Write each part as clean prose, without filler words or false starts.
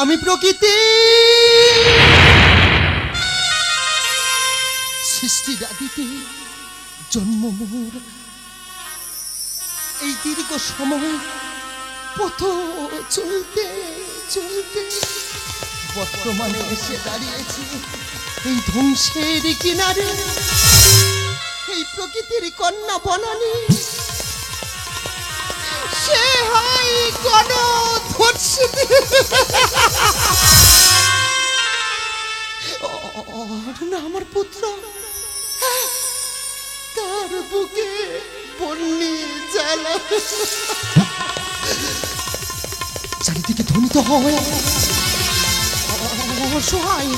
আমি প্রকৃতি সৃষ্টির আদিতে জন্ম মোর। এই দীর্ঘ সময় পথ চলতে চলতে বর্তমানে এসে দাঁড়িয়েছি এই ধ্বংসের কিনারে। এই প্রকৃতির কন্যা বনানী সে হয় গণধর্ষিনী। না আমার পুত্র, তার বুকে বন্যি জ্বালা। চারিদিকে ধ্বনিত হয় অসহায়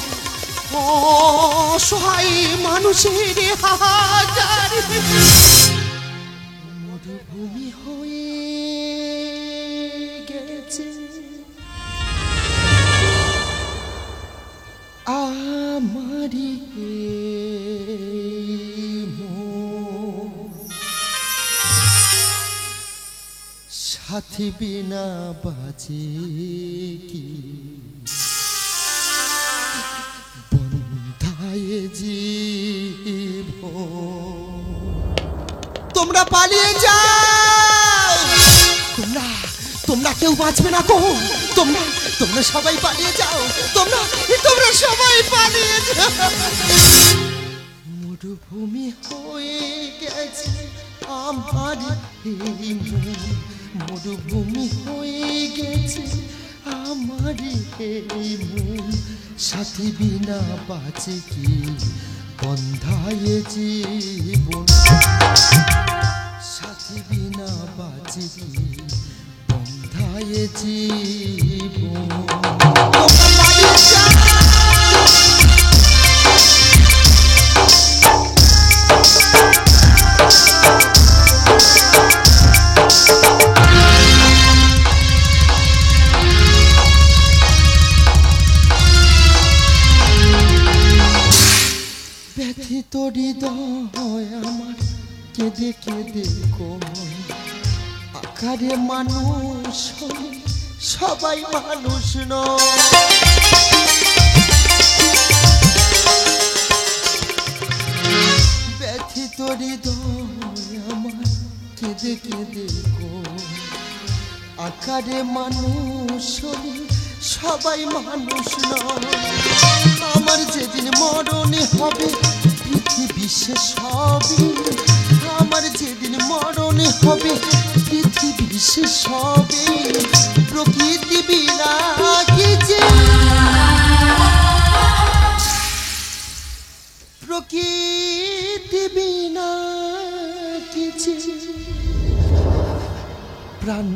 অসহায় মানুষের হাহাকার। মরুভূমি হয়ে গেছে আমারি সাথী বিনা বাজে কি বন্ধায় জীব। তোমরা পালিয়ে যাও, তোমরা তোমরা কেউ বাঁচবে না গো। তোমরা তোমরা সবাই পালিয়ে যাও, তোমরা তোমরা সবাই পালিয়ে যাও। মরুভূমি হয়ে গেছে আমার এই মন, মরুভূমি হয়ে গেছে আমার এই মন। সাথী বিনা বাঁচে কি বন্ধায় জীবন, সাথী বিনা বাঁচে কি বন্ধায় জীবন। ব্যথিত হৃদয় আমার কেঁদে কেঁদে কোমল। আকারে মানুষ সবাই মানুষ নয়। ব্যথিত হৃদয় আমার কেঁদে কেঁদে কোমল। আকারে মানুষ সবাই মানুষ নয়। আমার যেদিন মরণে হবে পৃথিবী শেষ হবে, আমার যেদিন মরণে হবে পৃথিবী শেষ হবে। প্রকৃতি বিনা কিছু, প্রকৃতি বিনা কিছু প্রাণ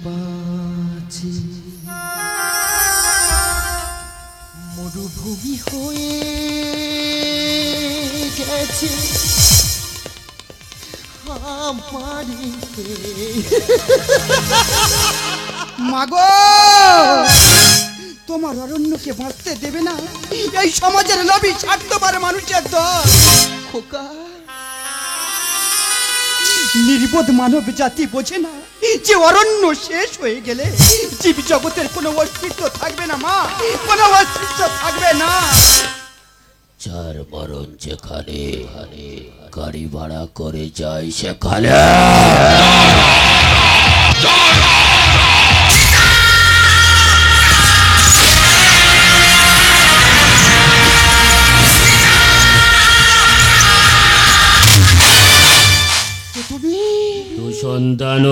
বাঁচে। মরুভূমি হয়ে গেছে আমারি। মাগো, তোমার অরণ্যকে বাঁচতে দেবে না এই সমাজের লোভী স্বার্থপর মানুষের দল। খোকা, নির্বোধ মানব জাতি বোঝে না যে অরণ্য শেষ হয়ে গেলে জীব জগতের কোনো অস্তিত্ব থাকবে না মা, কোনো অস্তিত্ব থাকবে না। যার মরণ যেখানে গাড়ি ভাড়া করে যায় সেখানে। তো সন্তান,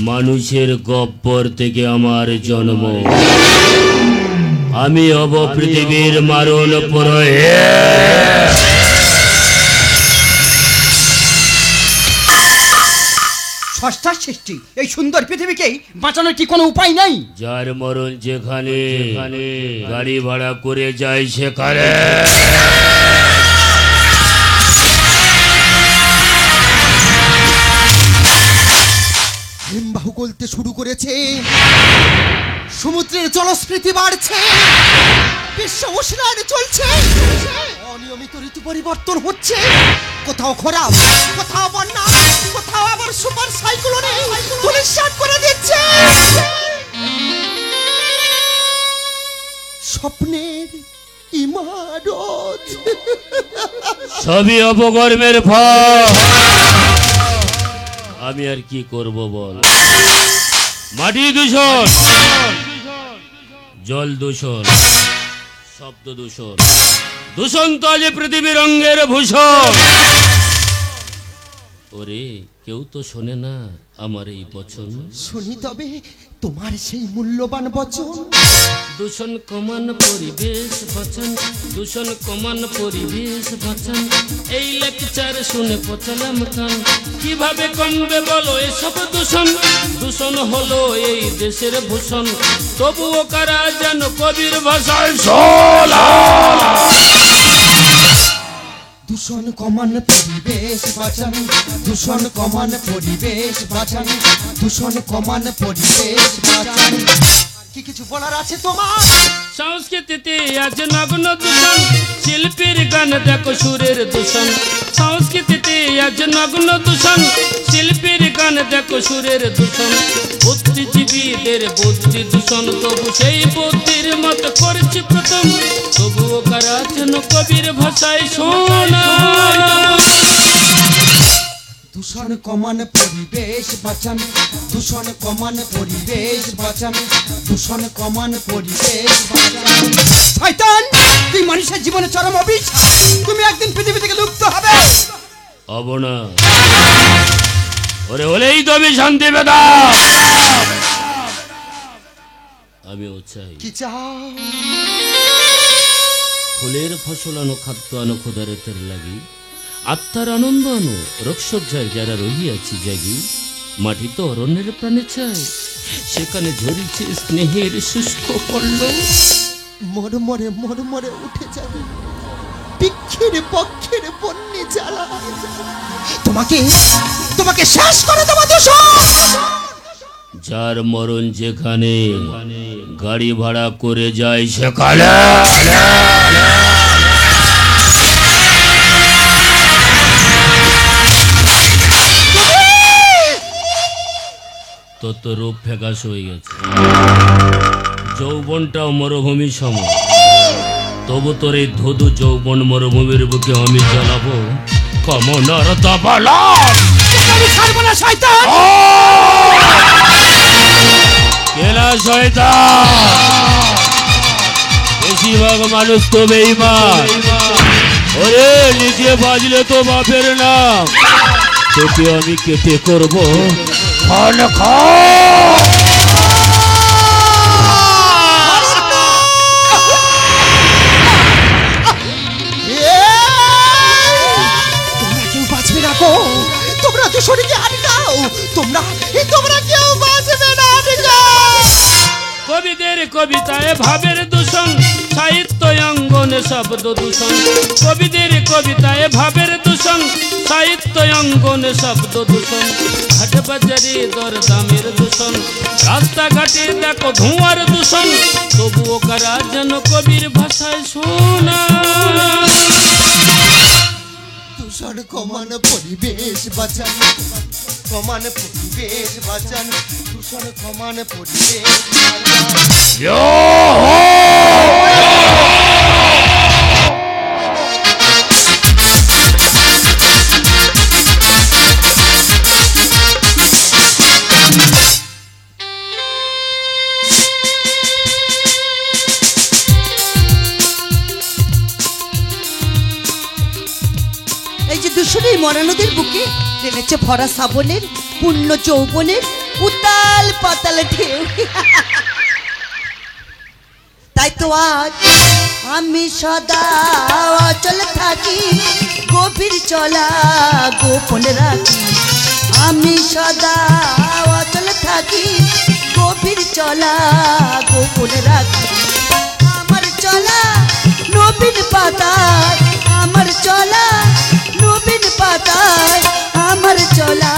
মানুষের গব্বর থেকে আমার জন্ম। আমি হব পৃথিবীর মারণ পুরোহিত। ষষ্ঠার সৃষ্টি এই সুন্দর পৃথিবীকে বাঁচানোর কি কোনো উপায় নাই? যার মরণ যেখানে গাড়ি ভাড়া করে যায় সেখানে। হিমবাহ গলতে শুরু করেছে, সমুদ্রের জলস্ফীতি বাড়ছে, বিশ্ব উষ্ণায়ন চলছে, অনিয়মিত ঋতু পরিবর্তন হচ্ছে। কোথাও খরা, কোথাও বন্যা, কোথাও আবার সুপার সাইক্লোনে ধূলিসাৎ করে দিচ্ছে। মারত। সবই অপকর্মের ফল। আমি আর কি করব বল। মাটি দূষণ, জল দূষণ, শব্দ দূষণ, দূষণ তো আজ পৃথিবীর অঙ্গের ভূষণ। ওরে কেউ তো শোনে না আমার এই বচন। শুনি তবে তোমার সেই মূল্যবান বচন। দূষণ কমান পরিবেশ বাঁচান, দূষণ কমান পরিবেশ বাঁচান। এই লেকচার শুনে পচালাম কান, কিভাবে কমবে বলো এসব দূষণ। দূষণ হলো এই দেশের ভূষণ, তবুও কারা যেন কবির ভাষায় শোনা। দূষণ কমান পরিবেশ বাঁচান, দূষণ কমান পরিবেশ বাঁচান, দূষণ কমান পরিবেশ বাঁচান। কি কিছু বলার আছে তোমার? সংস্কৃতিতে আজ নগ্ন দূষণ, শিল্পীর গান দেখো সুরের দূষণ। সংস্কৃতিতে আজ নগ্ন দূষণ, শিল্পীর গান দেখো সুরের দূষণ। বুদ্ধিজীবীদের বুদ্ধি দূষণ, তবু সেই বুদ্ধির মত করছি প্রথম। তবুও কারা যেন কবির ভাষায় শোনা। দূষণ কমান পরিবেশ বাঁচান, দূষণ কমান পরিবেশ বাঁচান, দূষণ কমান পরিবেশ বাঁচান। শয়তান, তুই মানুষের জীবনে চরম অভিশাপ। তুমি একদিন পৃথিবী থেকে লুপ্ত হবে। হব না। ওরে হলেই তো আমি শান্তি পেতা। আমিও চাই। কি চাও? ফুলের ফসল আনো, খাদ্য আনো, খোদারেতের লাগি। আত্মার আনন্দ আনো, রোগসজ্জায় যারা রহিয়াছি জাগি। মাটি তো অরণ্যের প্রাণে চাই, সেখানে ঝরিছে স্নেহের শুষ্ক পল্লব। মরমরে মরমরে উঠে যাবে বৃক্ষের পক্ষের বন্যে জ্বালা। তোমাকে তোমাকে শেষ করে দেবো দূষণ। যার মরণ যেখানে, গাড়ি ভাড়া করে যায় সেখানে। তত রূপ ফ্যাকাশ হয়ে গেছে, যৌবনটাও মরুভূমি সম। তবু তোর এই ধুধু যৌবন মরুভূমির বুকে আমি জ্বালাবো কমনার দাবালা। আমি ছাড়বো না শয়তান। কেলা শয়তান, বেশিরভাগ মানুষ তো বেঈমান। ওরে নিজে বাজলে তো বাপের নাম, তোকে আমি কেটে করবো খান খা। তোমরা কেউ বাঁচবে না গো, তোমরা দূষণকে আটকাও। তোমরা তোমরা কেউ বাঁচবে না, আটকাও। কবিদের কবিতায় ভাবের দূষণ, সাহিত্য অঙ্গনে শব্দ দূষণ। কবিদের কবিতায় ভাবের দূষণ, সাহিত্য অঙ্গনে শব্দ দূষণ। হাট বাজারে দরদামের দূষণ, রাস্তাঘাটে দেখো ধোঁয়ার দূষণ। তবুও কারা যেন কবির ভাষায় শোনা। দূষণ কমান পরিবেশ বাঁচান, কমান পরিবেশ বাঁচান, দূষণ কমান পরিবেশ বাঁচান। এই যে দূষণের মরা নদীর বুকে রেলেছে ভরা শ্রাবণের পূর্ণ যৌবনের উতাল পাতাল ঢেউ। তাই তো আজ আমি সদা অচল থাকি, গভীর চলা গোপন রাখি। আমি সদা অচল থাকি, গভীর চলা গোপন রাখি। আমার চলা নবীন পাতায়, আমার চলা নবীন পাতায়, আমার চলা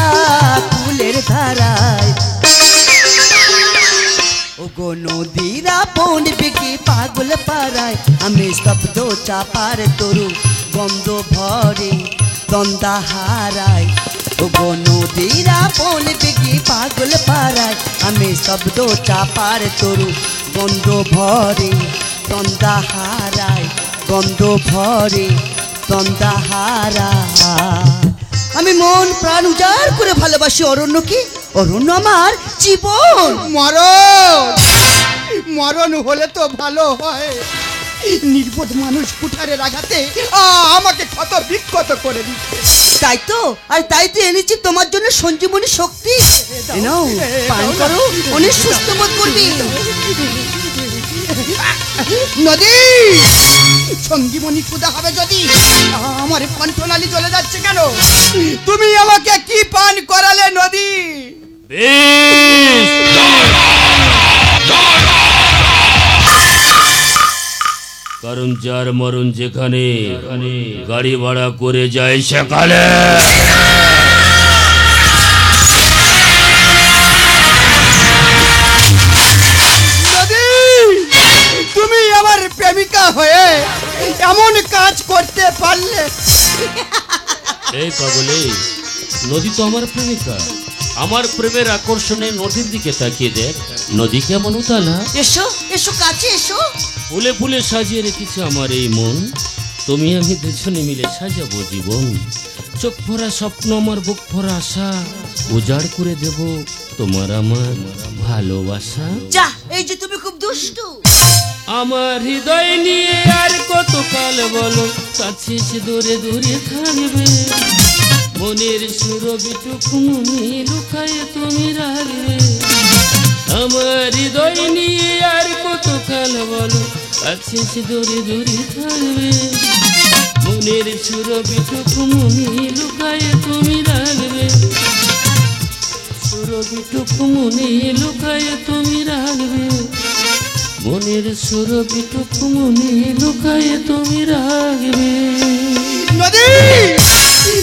ফুলের ধারায়। ও গো নদীরা বন বেগে পাগল পাড়ায়, আমি শব্দ চাপার তরু গন্ধ ভরে দ্বন্দ্বা হারায়। ও গো নদীরা বন বেগে পাগল পাড়ায়, আমি শব্দ চাপার তরু গন্ধ ভরে দ্বন্দ্বা হারায়। গন্ধ ভরে তন্দাহারা। আমি মন প্রাণ উজাড় করে ভালোবাসি অরণ্যকে, অরণ্য আমার জীবন। মরণ হলে তো ভালো হয়। নির্বোধ মানুষ কুঠারের আঘাতে আমাকে ক্ষত বিক্ষত করে দিচ্ছে। তাই তো, আর তাই তো এনেছি তোমার জন্য সঞ্জীবনী শক্তি। এ নাও, পান করো, অনেক সুস্থ বোধ করবি। নদী, সঙ্গীমণি ক্ষুধা হবে যদি। আমার কণ্ঠনালী চলে যাচ্ছে কেন? তুমি আমাকে কি পান করালে নদী? কারণ যার মরণ যেখানে গাড়ি ভাড়া করে যায় সেখানে। নদী, তুমি আমার প্রেমিকা হয়ে এমন কাজ করতে পারলে? এই পাগলে, নদী তো আমার প্রেমিকা। আমার প্রেমের আকর্ষণে নদীর দিকে তাকিয়ে দেখ, নদী কেমন উতালা। এসো এসো, কাছে এসো। ফুলে ফুলে সাজিয়ে রেখেছে আমার এই মন। তুমি আমি দুজনে মিলে সাজাবো জীবন। চোখ ভরা স্বপ্ন, আমার বুক ভরা আশা, উজাড় করে দেব তোমার আমার ভালোবাসা। যা, এই যে তুমি খুব দুষ্টু। আমার হৃদয় নিয়ে আর কতকাল বলো, কাছে এসে দূরে দূরে থাকবে। মনের সুরবিটুকু মনে লুকায়ে তুমি রাখবে। আমার হৃদয় নিয়ে আর কতকাল বলো, কাছে এসে দূরে দূরে থাকবে। মনের সুরবিটুকু মনে লুকায়ে তুমি রাখবে। সুরবিটুকু মনে লুকায়ে তুমি রাখবে। মনের সুরবিটুকু মনে লুকায়ে তুমি রাখবে। নদী,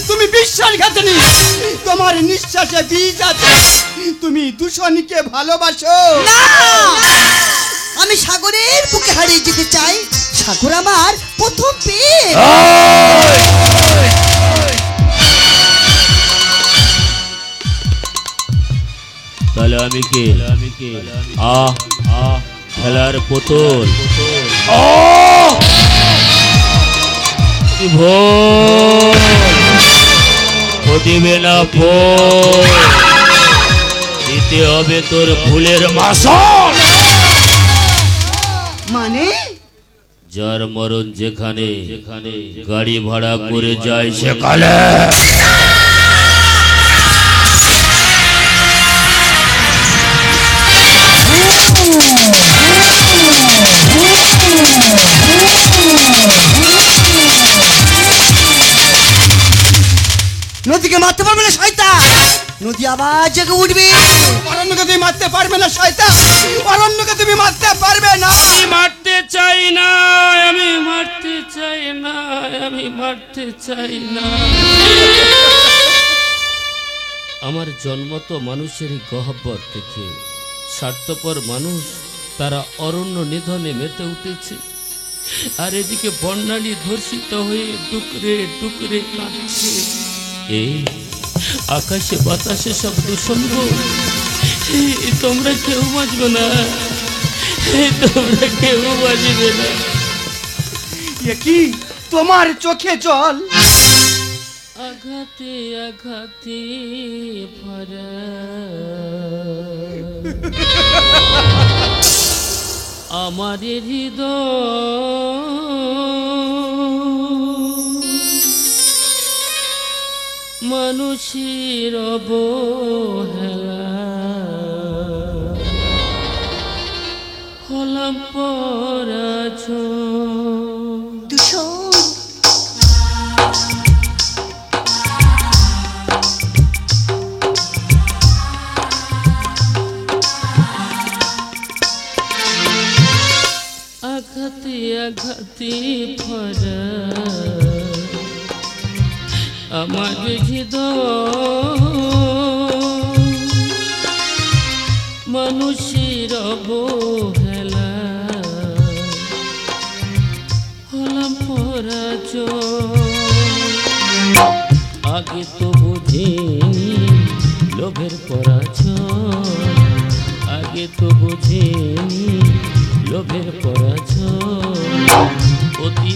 তুমি বিশ্বাসঘাতনী। তোমার নিঃশ্বাসে বীজ আছে। তুমি দূষণীকে ভালোবাসো। না, আমি সাগরের বুকে হারিয়ে যেতে চাই। সাগর আমার প্রথম প্রেম। তাহলে আমি কে? খেলার পুতুল। দিবে না ফোন, দিতে হবে তোর ফুলের মাসন। মানে যার মরণ যেখানে গাড়ি ভাড়া করে যায় সেখানে। নদীকে মারতে পারবে না শয়তান। নদী আবার জেগে উঠবে। অরণ্যকে তুমি মারতে পারবে না শয়তান। অরণ্যকে তুমি মারতে পারবে না। আমি মারতে চাই না, আমি মারতে চাই না, আমি মারতে চাই না। আমার জন্ম তো মানুষের গহ্বর থেকে। স্বার্থপর মানুষ তারা অরণ্য নিধনে মেতে উঠেছে। আর এদিকে বন্যালী ধর্ষিত হয়ে টুকরে টুকরে কাঁদছে। এই আকাশে বাতাসে সব দূষণ। তোমরা কেউ বাঁচবে না, তোমরা কেউ বাঁচবে না। এ কি তোমার চোখে জল? আঘাতে আঘাতে ভরা আমার হৃদয়, মানুষের অবহেলা হলাম পরাজয়। দূষণ আঘাতে আঘাতে ভরা আমার হৃদয়, মানুষের অবহেলা হলাম পরাজয়। আগে তো বুঝিনি লোভের পরাজয়, আগে তো বুঝিনি লোভের পরাজয়। অতি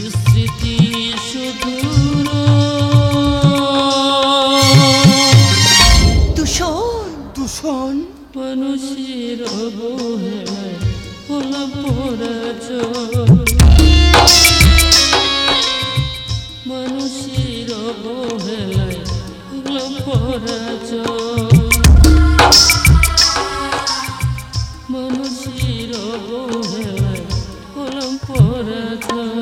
মানুষের অবহেলায় হলাম পরাজয়, মানুষের অবহেলায় হলাম পরাজয়, মানুষের অবহেলায় হলাম পরাজয়।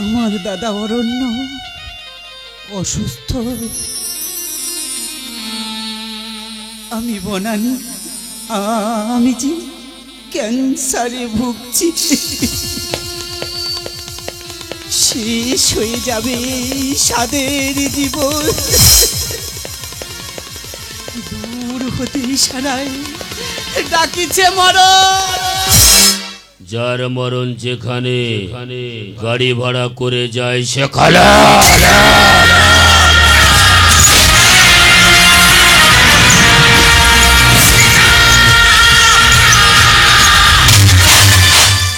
আমার দাদা অরণ্য অসুস্থ, আমি বনানি, আমি যে ক্যান্সারে ভুগছি। শেষ হয়ে যাবে সাদের জীবন, দূর হতে ইশারায় ডাকিছে মরণ। যার মরণ যেখানে গাড়ি ভাড়া করে যায় সেখানে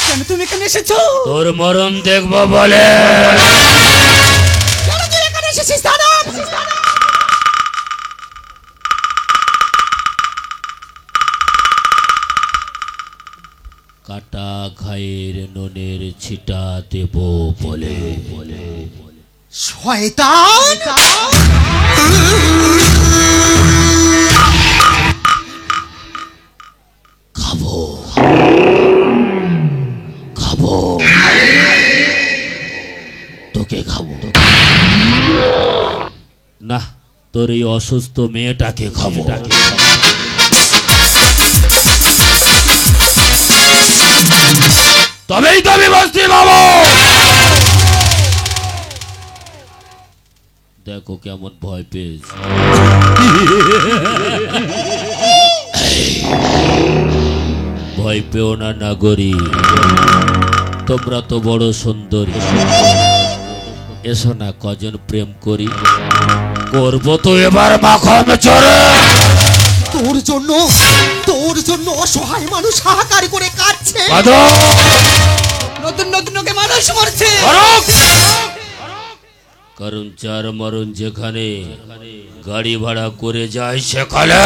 কেন তুমি এখানে এসেছো? তোর মরণ দেখবো বলে। কেন তুই এখানে এসেছিস দাদা? কাটা ঘায়ের নুনের ছিটা দেব বলে। শয়তান! খাবো খাবো তোকে খাবো না, তোর এই অসুস্থ মেয়েটাকে খাবো। তবেই তো আমি বাঁচতে পাবো। দেখো কেমন ভয় পেয়েছে। ভয় পেও না নাগরী, তোমরা তো বড় সুন্দরী। এসো না কজন প্রেম করি, করবো তো এবার মাখন চড়ে। তোর জন্য অসহায় মানুষ হাহাকার করে কাঁদছে। নতুন নতুন ওকে মানুষ মরছে। কারণ যার মরণ যেখানে গাড়ি ভাড়া করে যায় সেখানে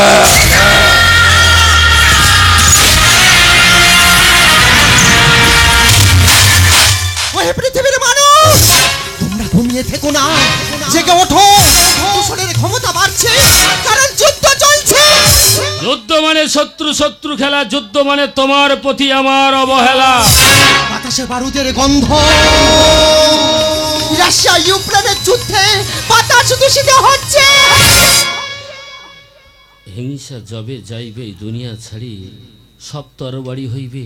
ওহে পৃথিবীর মানুষ, তোমরা ঘুমিয়ে থেকো না, জেগে ওঠো। দূষণের ক্ষমতা বাড়ছে, কারণ যুদ্ধ চলছে। যুদ্ধ মানে শত্রু শত্রু খেলা, যুদ্ধ মানে তোমার প্রতি আমার অবহেলা। বাতাসে বারুদের গন্ধ, রাশিয়া ইউক্রেনের যুদ্ধে বাতাস দূষিত হচ্ছে। হিংসা যবে যাইবে দুনিয়া ছাড়ি, সব তরবারি হইবে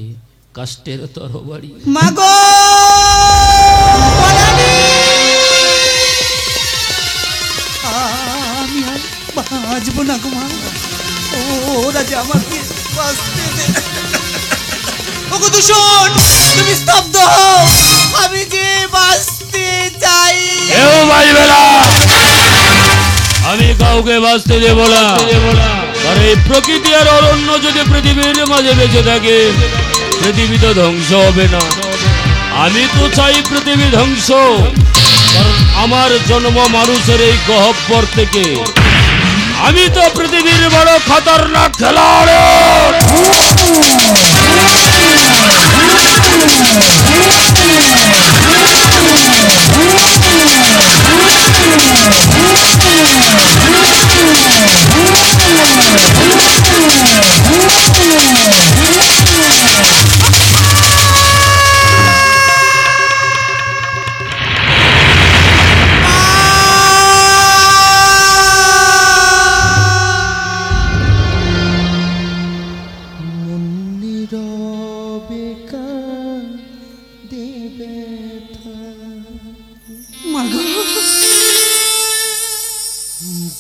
কাষ্টের তরবারি। মাগো আমি আর বাঁচবো না গো মা, ওরা যে আমাকে বাঁচতে দে। ওগো দূষণ, তুমি স্তব্ধ হও, আমি যে বাঁচতে চাই। কেউ বাঁচবে না, আমি কাউকে বাঁচতে দেব না। আর এই প্রকৃতি আর অরণ্য যদি পৃথিবীর মাঝে বেঁচে থাকে, পৃথিবী তো ধ্বংস হবে না। আমি তো চাই পৃথিবী ধ্বংস, কারণ আমার জন্ম মানুষের এই গহ্বর থেকে। আমি তো পৃথিবীর বড় খতরনাক খেলোয়াড়।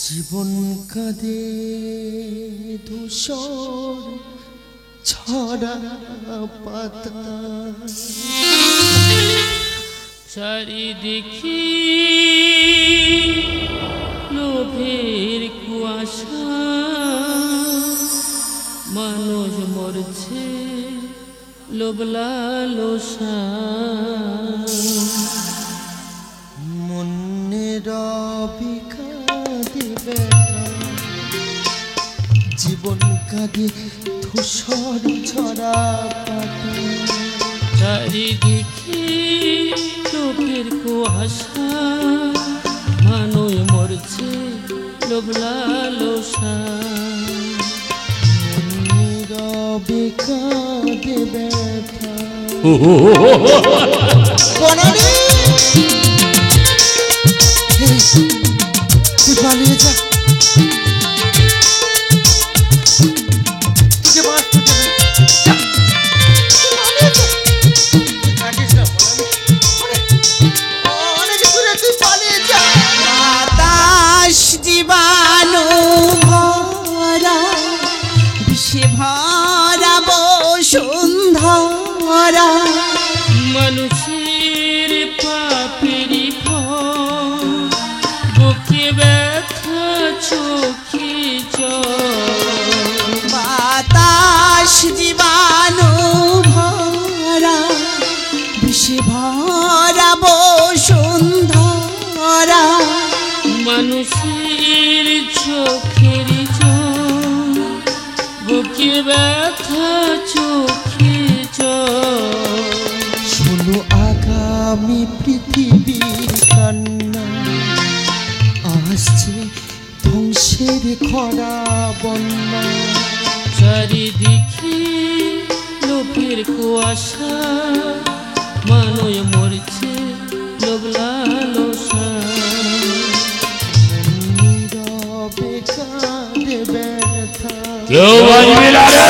জীবন কাঁদে দে ধূসর ছড়া পাতা চারিদিকে লোভের কুয়াশা মানুষ মরছে লোভ লালসা মনের কাঁদিবে জীবন কাঁদে ধূসর ছড়া পাতা চারিদিকে লোভের কুয়াশা মানুষ মরছে লোভ লালসা নীরবে কাঁদে ব্যথা তুই পালিয়ে যা তোকে বাঁচতে দেবে না। যা। থাকিস না, অনেক দূরে তুই পালিয়ে যা। বাতাস জীবাণু ভরা বিষে ভরা বসুন্ধরা মানুষের পাপেরই ফল বুকে ব্যথা চোখে জল বাতাস জীবাণু ভরা বিষে ভরা বসুন্ধরা মানুষের চোখের জল বুকে ব্যথা চোখে জল শোনো আগামী পৃথিবীর কান্না আসছে ধ্বংসের খরা বন্যা চারিদিকে লোভের কুয়াশা মানুষ মরছে লোভ লালসা নীরবে কাঁদে ব্যথা কেউ বাজবে না রে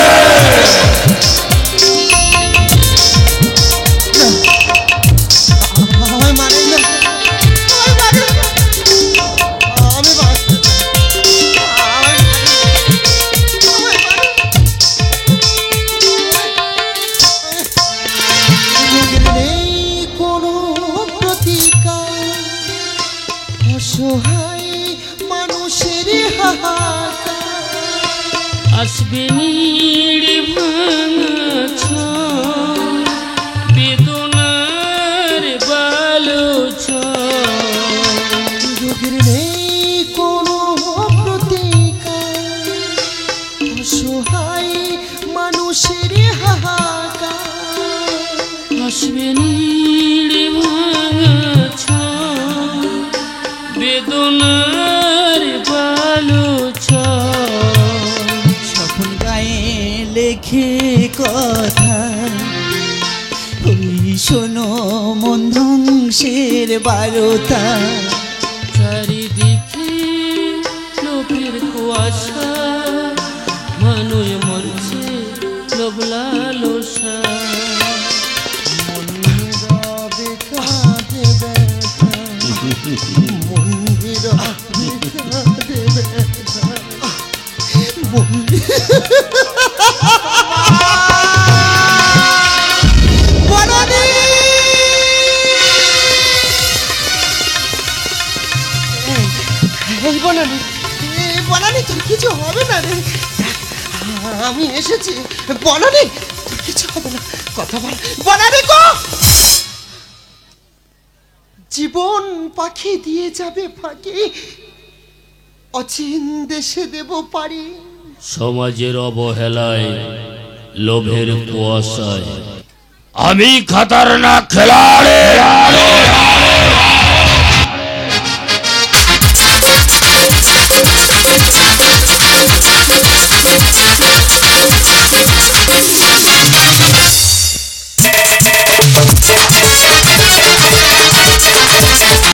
আমায় মারেন না, আমায় মারেন না। আমি বাঁচতে চাই। আমায় মারেন না। আমায় মারেন না। রোগের নেই কোনো প্রতিকার, অসহায় মানুষের হাহাকার আসবে নীড় ভাঙা বেদনার বালুচ রোগের নেই কোনো প্রতিকার, অসহায় মানুষের হাহাকার আসবে নীড় ভাঙা বেদনার বালুচ স্বপন গায়ে লেখে কথা ওই শোনো মন ধ্বংসের বারতা চারিদিকে লোভের কুয়াশা মানুষ মরছে লোভ লালসা নীরবে কাঁদে ব্যথা, মন নীরবে কাঁদে ব্যথা, মন বনানী! এই বনানী, এই বনানী, তোর কিছু হবে না রে। আমি এসেছি বনানী, তোর কিছু হবে না, কথা বল বনানী গো। জীবন পাখি দিয়ে যাবে ফাঁকি, অচিন দেশে দেব পারি। সমাজের অবহেলায় লোভের কুয়াশায় আমি খতরনাক খেলাড়ি